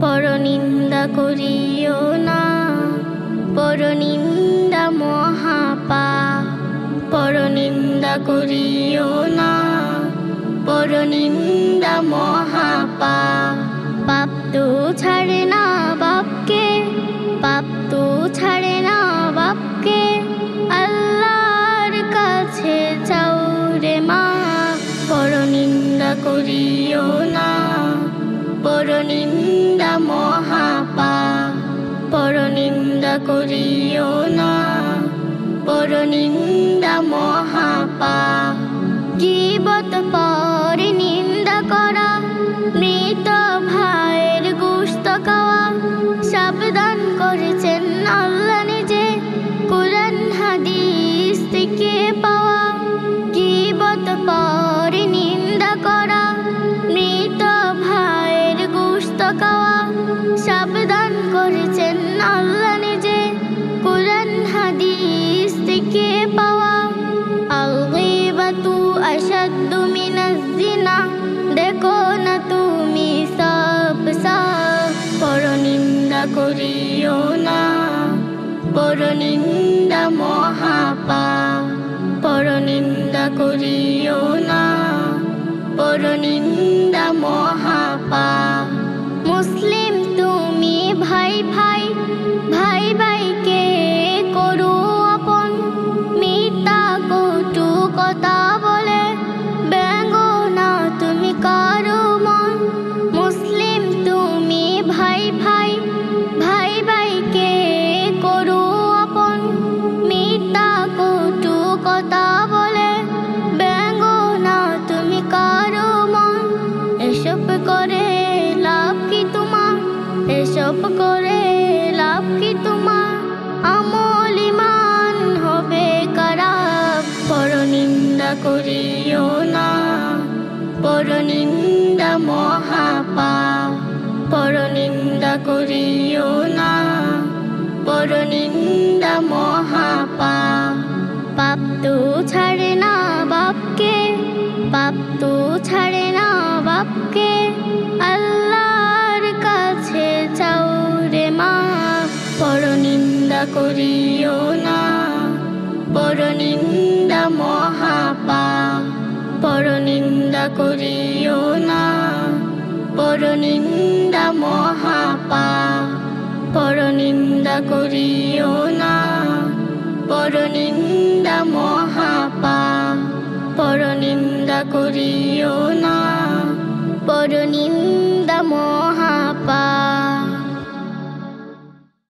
পরনিন্দা করিও না, পরনিন্দা মহাপাপ। পরনিন্দা করিও না, পরনিন্দা মহাপাপ। পাপ তো ছাড়ে না বাপকে, পাপ তো ছাড়ে না বাপকে, আল্লাহর কাছে চাও রে মা। পরনিন্দা করিও না, পরনিন্দা মহাপাপ। পরনিন্দা করিও না, পরনিন্দা মহাপাপ। গীবত পরে নিন্দা করা, মৃত ভাইয়ের গোশত খাওয়া, সাবধান করেছেন আল্লাহ নিজে, কুরআন হাদিস থেকে পাওয়া। গীবত পরে নিন্দা করা, মৃত ভাইয়ের গোশত খাওয়া, সাবধান করেছেন আল্লাহ নিজে, কুরআন হাদিস থেকে পাওয়া। আল-গীবাতু আশাদ্দু মিনাজ জিনা, দেখো না তুমি সাফ সাফ। পরনিন্দা করিও না, পরনিন্দা মহাপাপ। পরনিন্দা করিও না, পরনিন্দা মহাপাপ। মুসলিম তুমি ভাই ভাই, ভাই ভাইকে করো আপন, মিথ্যা কটু কথা বলে ব্যঙ্গো না তুমি কারো মন। মুসলিম তুমি ভাই ভাই, ভাই ভাইকে করো আপন, মিথ্যা কটু কথা বলে ব্যঙ্গো না তুমি কারো মন। এসব করে লাভ কি তোমার, এসব করে লাভ কি তোমার, আমল ইমান হবে খারাপ। পরনিন্দা করিও না, পরনিন্দা মহাপাপ। পরনিন্দা করিও না, পরনিন্দা মহাপাপ। পাপ তো ছাড়ে না বাপকে, পাপ তো ছাড়ে না বাপকে, আল্লাহর কাছে চাও রে মা। পরনিন্দা করিও না, পরনিন্দা মহাপাপ। পরনিন্দা করিও না, পরনিন্দা মহাপাপ। পরনিন্দা করিও না, পরনিন্দা মহাপাপ। পরনিন্দা করিও না, পরনিন্দা